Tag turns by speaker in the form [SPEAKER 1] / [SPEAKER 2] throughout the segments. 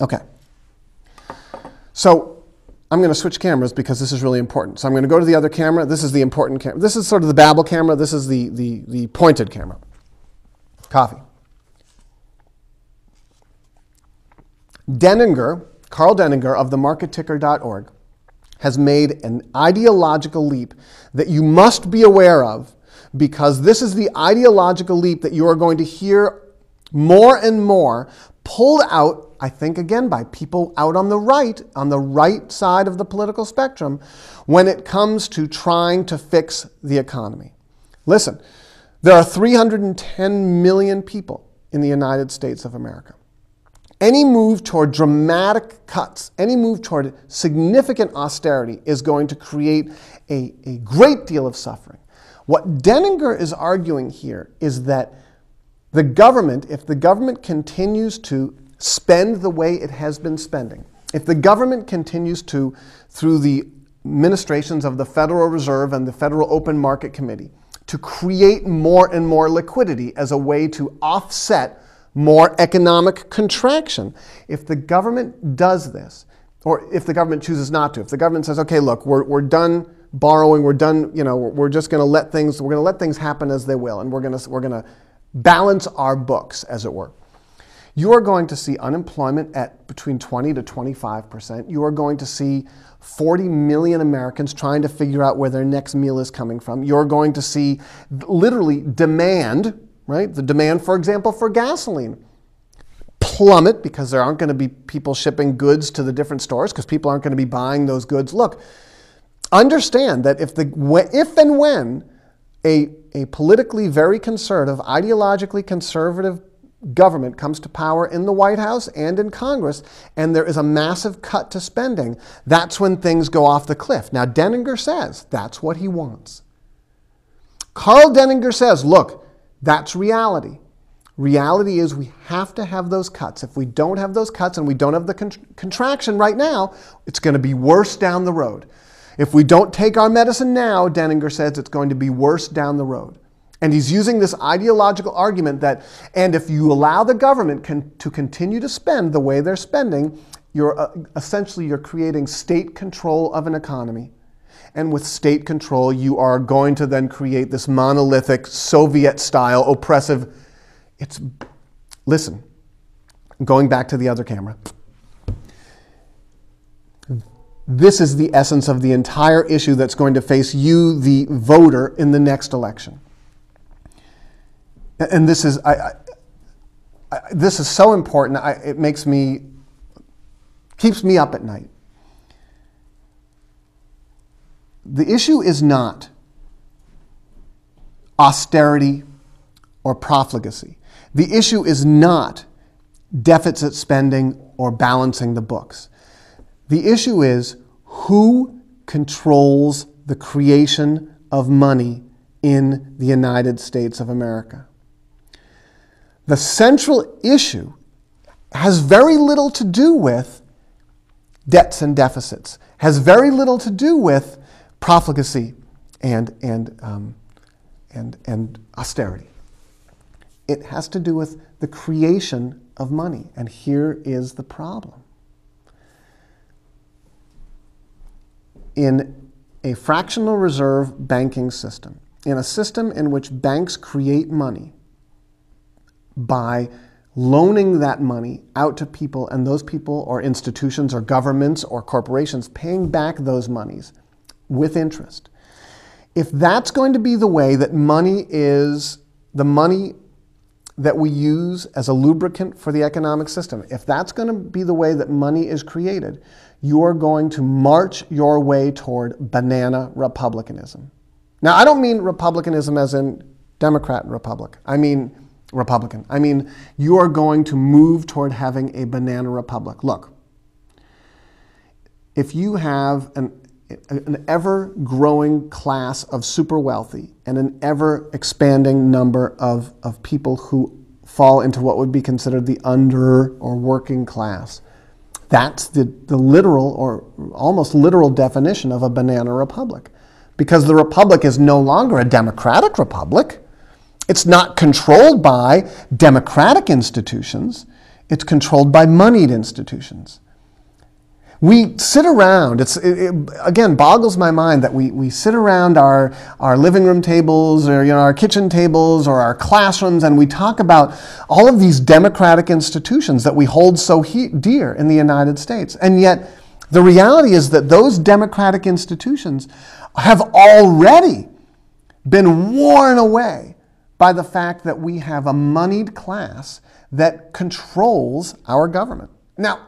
[SPEAKER 1] Okay. So I'm going to switch cameras because this is really important. So I'm going to go to the other camera. This is the important camera. This is sort of the babble camera. This is the pointed camera. Coffee. Denninger, Karl Denninger of themarketticker.org, has made an ideological leap that you must be aware of, because this is the ideological leap that you are going to hear more and more pulled out, I think, again, by people out on the right side of the political spectrum, when it comes to trying to fix the economy. Listen, there are 310 million people in the United States of America. Any move toward dramatic cuts, any move toward significant austerity is going to create a great deal of suffering. What Denninger is arguing here is that the government, if the government continues to spend the way it has been spending, if the government continues to, through the administrations of the Federal Reserve and the Federal Open Market Committee, to create more and more liquidity as a way to offset more economic contraction. If the government does this, or if the government chooses not to, if the government says, okay, look, we're done borrowing, we're done, we're just going to let things happen as they will, and we're going to balance our books, as it were. You are going to see unemployment at between 20 to 25%. You are going to see 40 million Americans trying to figure out where their next meal is coming from. You're going to see literally demand, right? The demand, for example, for gasoline plummet, because there aren't going to be people shipping goods to the different stores, because people aren't going to be buying those goods. Look, understand that if and when a politically very conservative, ideologically conservative government comes to power in the White House and in Congress, and there is a massive cut to spending, that's when things go off the cliff. Now, Denninger says that's what he wants. Karl Denninger says, look, that's reality. Reality is we have to have those cuts. If we don't have those cuts and we don't have the contraction right now, it's going to be worse down the road. If we don't take our medicine now, Denninger says, it's going to be worse down the road. And he's using this ideological argument that, and if you allow the government to continue to spend the way they're spending, essentially you're creating state control of an economy. And with state control, you are going to then create this monolithic, Soviet-style, oppressive... Listen, going back to the other camera. This is the essence of the entire issue that's going to face you, the voter, in the next election. And this is this is so important. It keeps me up at night. The issue is not austerity or profligacy. The issue is not deficit spending or balancing the books. The issue is who controls the creation of money in the United States of America. The central issue has very little to do with debts and deficits, has very little to do with profligacy and austerity. It has to do with the creation of money. And here is the problem. In a fractional reserve banking system, in a system in which banks create money by loaning that money out to people, and those people or institutions or governments or corporations paying back those monies with interest. If that's going to be the way that money is, the money that we use as a lubricant for the economic system, if that's going to be the way that money is created, you are going to march your way toward banana republicanism. Now, I don't mean republicanism as in Democrat republic. I mean Republican. I mean, you are going to move toward having a banana republic. Look, if you have an ever-growing class of super wealthy and an ever-expanding number of people who fall into what would be considered the under or working class, that's the literal or almost literal definition of a banana republic. Because the republic is no longer a democratic republic. It's not controlled by democratic institutions. It's controlled by moneyed institutions. We sit around, it again boggles my mind that we sit around our living room tables or our kitchen tables or our classrooms, and we talk about all of these democratic institutions that we hold so dear in the United States. And yet the reality is that those democratic institutions have already been worn away by the fact that we have a moneyed class that controls our government. Now,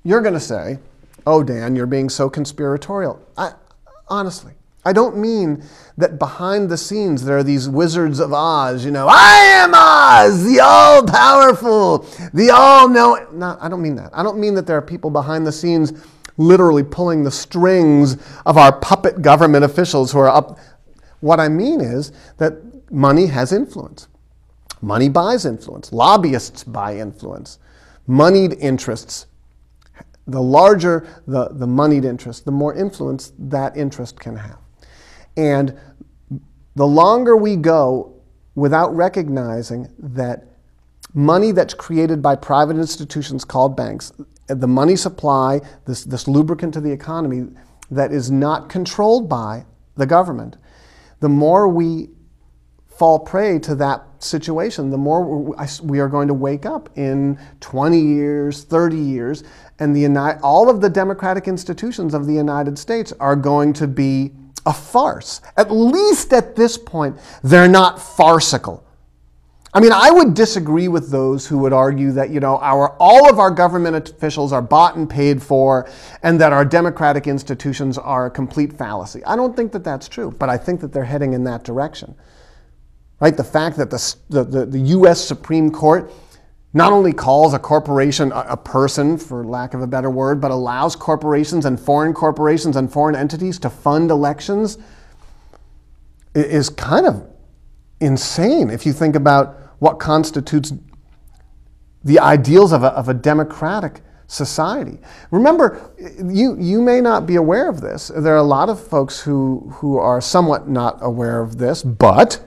[SPEAKER 1] you're going to say, oh, Dan, you're being so conspiratorial. Honestly, I don't mean that behind the scenes there are these wizards of Oz, I am Oz, the all-powerful, the all-knowing. No, I don't mean that. I don't mean that there are people behind the scenes literally pulling the strings of our puppet government officials who are up. What I mean is that money has influence. Money buys influence. Lobbyists buy influence. Moneyed interests. The larger the moneyed interest, the more influence that interest can have. And the longer we go without recognizing that money that's created by private institutions called banks, the money supply, this lubricant to the economy that is not controlled by the government, the more we fall prey to that situation, the more we are going to wake up in 20 years, 30 years, and all of the democratic institutions of the United States are going to be a farce. At least at this point, they're not farcical. I mean, I would disagree with those who would argue that, all of our government officials are bought and paid for, and that our democratic institutions are a complete fallacy. I don't think that that's true, but I think that they're heading in that direction. Right? The fact that the U.S. Supreme Court not only calls a corporation a person, for lack of a better word, but allows corporations and foreign entities to fund elections is kind of insane if you think about what constitutes the ideals of a democratic society. Remember, you may not be aware of this. There are a lot of folks who are somewhat not aware of this, but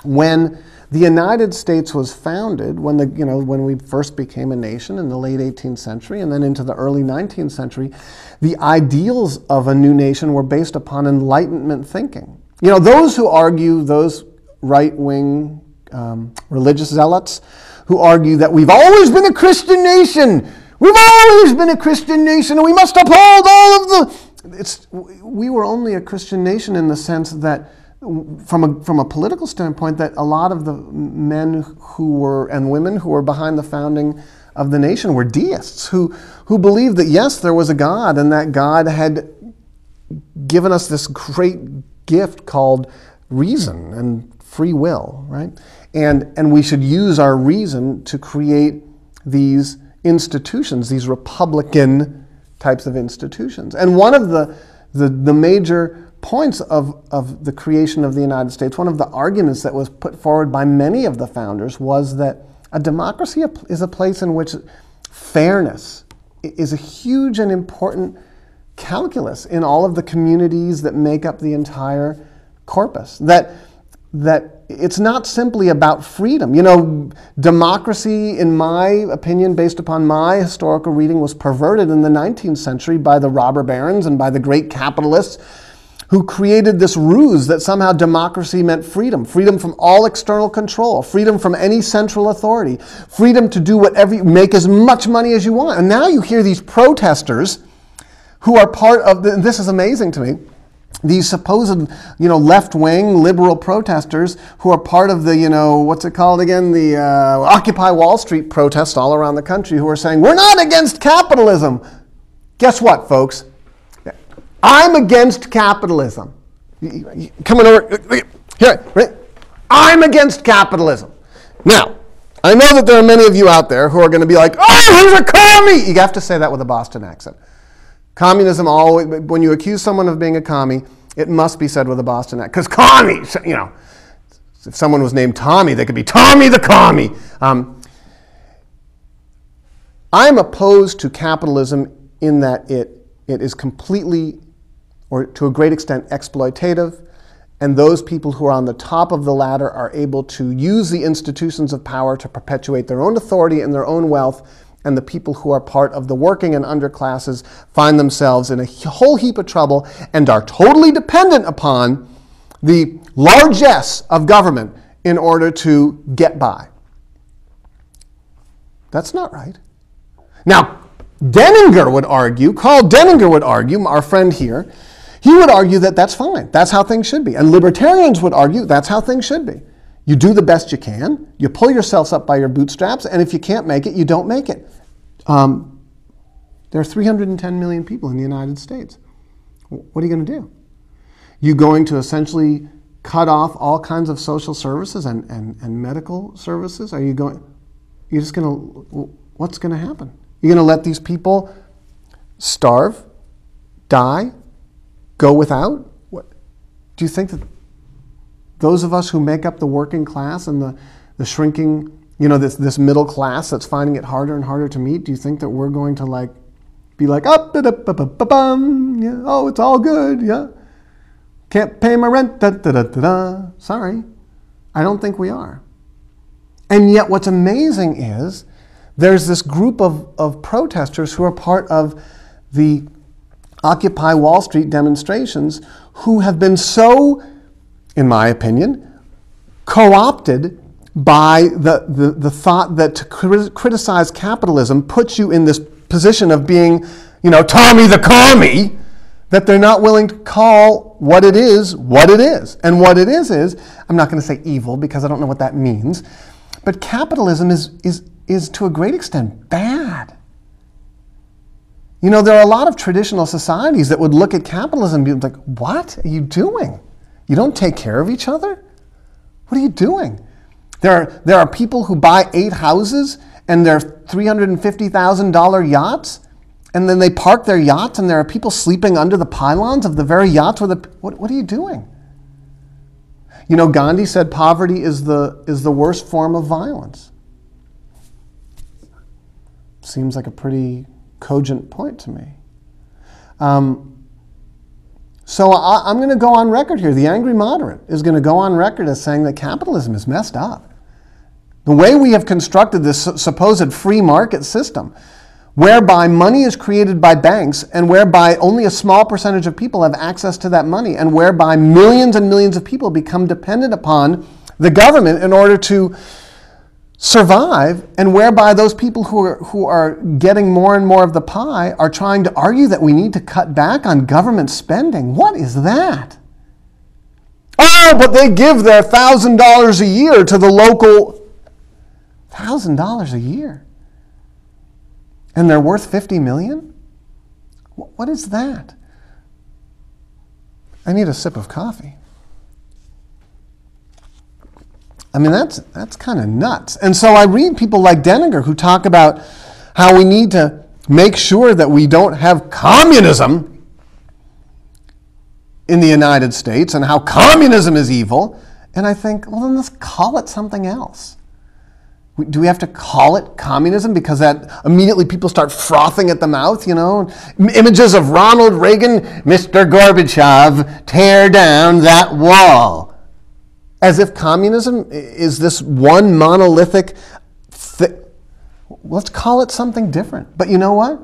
[SPEAKER 1] when the United States was founded, when we first became a nation in the late 18th century and then into the early 19th century, the ideals of a new nation were based upon Enlightenment thinking. Those who argue, those right-wing religious zealots who argue that we've always been a Christian nation, we've always been a Christian nation, and we must uphold all of we were only a Christian nation in the sense that from a political standpoint, that a lot of the men and women who were behind the founding of the nation were deists who believed that yes, there was a God, and that God had given us this great gift called reason and free will, right? And we should use our reason to create these institutions, these republican types of institutions. And one of the major points of the creation of the United States, one of the arguments that was put forward by many of the founders was that a democracy is a place in which fairness is a huge and important calculus in all of the communities that make up the entire corpus. That it's not simply about freedom. Democracy, in my opinion, based upon my historical reading, was perverted in the 19th century by the robber barons and by the great capitalists who created this ruse that somehow democracy meant freedom from all external control, freedom from any central authority, freedom to do whatever, make as much money as you want. And now you hear these protesters who are part of, this is amazing to me, these supposed, left-wing liberal protesters who are part of the, what's it called again, the Occupy Wall Street protests all around the country, who are saying, we're not against capitalism. Guess what, folks? I'm against capitalism. Coming over here, right? I'm against capitalism. Now, I know that there are many of you out there who are going to be like, oh, he's a commie! You have to say that with a Boston accent. Communism always, when you accuse someone of being a commie, it must be said with a Boston accent. Because commies, if someone was named Tommy, they could be Tommy the commie. I'm opposed to capitalism in that it is completely, or to a great extent, exploitative. And those people who are on the top of the ladder are able to use the institutions of power to perpetuate their own authority and their own wealth. And the people who are part of the working and underclasses find themselves in a whole heap of trouble and are totally dependent upon the largesse of government in order to get by. That's not right. Now, Denninger would argue, Carl Denninger would argue, our friend here, he would argue that that's fine. That's how things should be. And libertarians would argue that's how things should be. You do the best you can, you pull yourselves up by your bootstraps, and if you can't make it, you don't make it. There are 310 million people in the United States. What are you going to do? You're going to essentially cut off all kinds of social services and medical services? Are you going, you're just going to, what's going to happen? You're going to let these people starve, die, go without? What? Do you think that those of us who make up the working class and the shrinking, this middle class that's finding it harder and harder to meet, do you think that we're going to be like, yeah, oh, it's all good, yeah. Can't pay my rent, da-da-da-da-da. Sorry, I don't think we are. And yet what's amazing is there's this group of protesters who are part of the Occupy Wall Street demonstrations who have been so, in my opinion, co-opted by the thought that to criticize capitalism puts you in this position of being, Tommy the commie, that they're not willing to call what it is what it is. And what it is, I'm not going to say evil because I don't know what that means, but capitalism is to a great extent bad. There are a lot of traditional societies that would look at capitalism and be like, what are you doing? You don't take care of each other? What are you doing? There are people who buy 8 houses and they're $350,000 yachts, and then they park their yachts and there are people sleeping under the pylons of the very yachts. What are you doing? Gandhi said poverty is the worst form of violence. Seems like a pretty cogent point to me. So I'm going to go on record here. The Angry Moderate is going to go on record as saying that capitalism is messed up. The way we have constructed this supposed free market system, whereby money is created by banks and whereby only a small percentage of people have access to that money, and whereby millions and millions of people become dependent upon the government in order to survive, and whereby those people who are getting more and more of the pie are trying to argue that we need to cut back on government spending. What is that? Oh, but they give their $1,000 a year to the local... $1,000 a year? And they're worth $50 million? What is that? I need a sip of coffee. I mean, that's kind of nuts. And so I read people like Denninger who talk about how we need to make sure that we don't have communism in the United States and how communism is evil. And I think, well, then let's call it something else. Do we have to call it communism because that immediately people start frothing at the mouth, Images of Ronald Reagan, Mr. Gorbachev, tear down that wall. As if communism is this one monolithic thing. Let's call it something different. But you know what?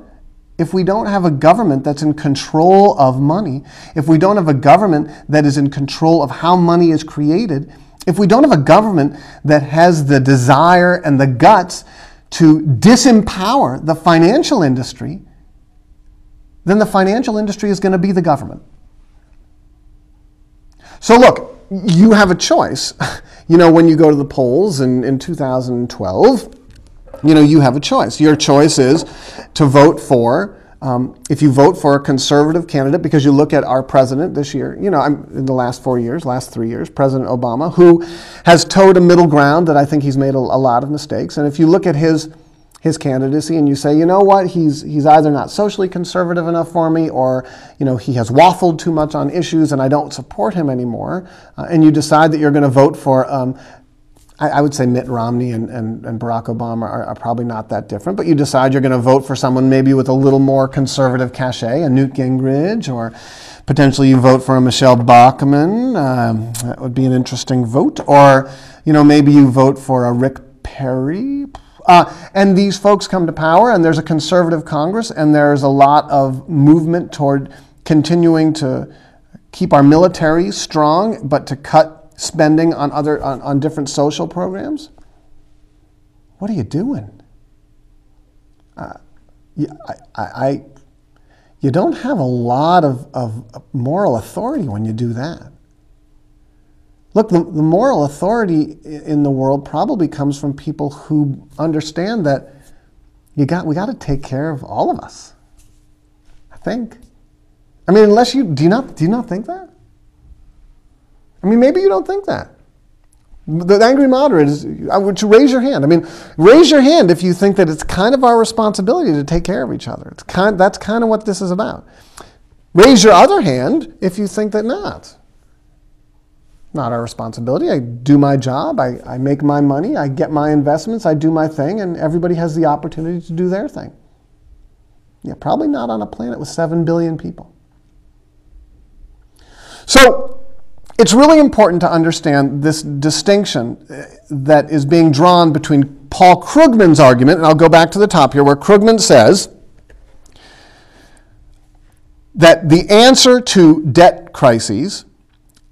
[SPEAKER 1] If we don't have a government that's in control of money, if we don't have a government that is in control of how money is created, if we don't have a government that has the desire and the guts to disempower the financial industry, then the financial industry is going to be the government. So look, you have a choice. When you go to the polls in 2012, you have a choice. Your choice is to vote for, if you vote for a conservative candidate, because you look at our president this year, in the last 3 years, President Obama, who has towed a middle ground that I think he's made a lot of mistakes. And if you look at his candidacy and you say, you know what, he's either not socially conservative enough for me, or he has waffled too much on issues and I don't support him anymore, and you decide that you're going to vote for, I would say Mitt Romney and Barack Obama are probably not that different, but you decide you're going to vote for someone maybe with a little more conservative cachet, a Newt Gingrich, or potentially you vote for a Michelle Bachmann. That would be an interesting vote. Or, maybe you vote for a Rick Perry. And these folks come to power, and there's a conservative Congress, and there's a lot of movement toward continuing to keep our military strong, but to cut spending on different social programs. What are you doing? You don't have a lot of moral authority when you do that. Look, the moral authority in the world probably comes from people who understand that we got to take care of all of us. I think. I mean, unless do you not think that? I mean, maybe you don't think that. The angry moderate is, would you raise your hand? I mean, raise your hand if you think that it's kind of our responsibility to take care of each other. That's kind of what this is about. Raise your other hand if you think that not our responsibility. I do my job, I make my money, I get my investments, I do my thing, and everybody has the opportunity to do their thing. Yeah, probably not on a planet with 7 billion people. So, it's really important to understand this distinction that is being drawn between Paul Krugman's argument, and I'll go back to the top here, where Krugman says that the answer to debt crises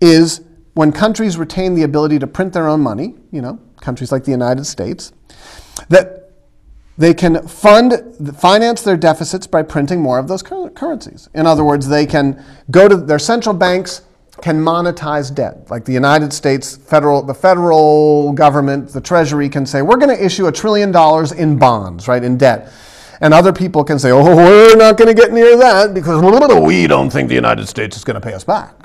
[SPEAKER 1] is when countries retain the ability to print their own money, countries like the United States, that they can finance their deficits by printing more of those currencies. In other words, they can go to their central banks, can monetize debt. Like the United States, the federal government, the Treasury can say, we're going to issue $1 trillion in bonds, right, in debt. And other people can say, oh, we're not going to get near that because we don't think the United States is going to pay us back.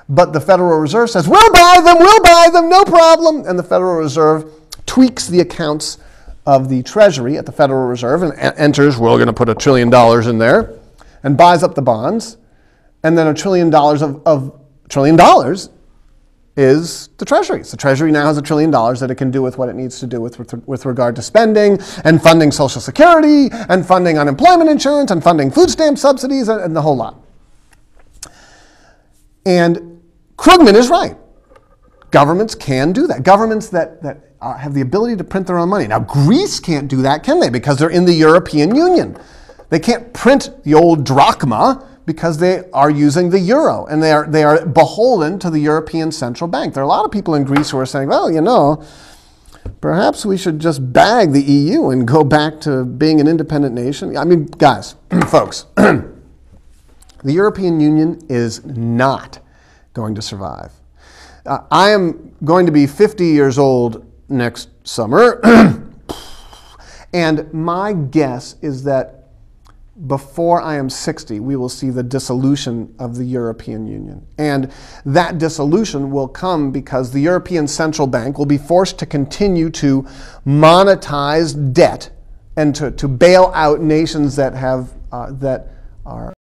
[SPEAKER 1] But the Federal Reserve says, we'll buy them, no problem. And the Federal Reserve tweaks the accounts of the Treasury at the Federal Reserve and enters, we're going to put $1 trillion in there, and buys up the bonds. And then $1 trillion $1 trillion is the Treasury. So the Treasury now has $1 trillion that it can do with what it needs to do with regard to spending and funding Social Security and funding unemployment insurance and funding food stamp subsidies and the whole lot. And Krugman is right. Governments can do that. Governments that have the ability to print their own money. Now, Greece can't do that, can they? Because they're in the European Union. They can't print the old drachma because they are using the euro, and they are beholden to the European Central Bank. There are a lot of people in Greece who are saying, well, perhaps we should just bag the EU and go back to being an independent nation. I mean, guys, folks, the European Union is not going to survive. I am going to be 50 years old next summer, and my guess is that before I am 60, we will see the dissolution of the European Union. And that dissolution will come because the European Central Bank will be forced to continue to monetize debt and to bail out nations that are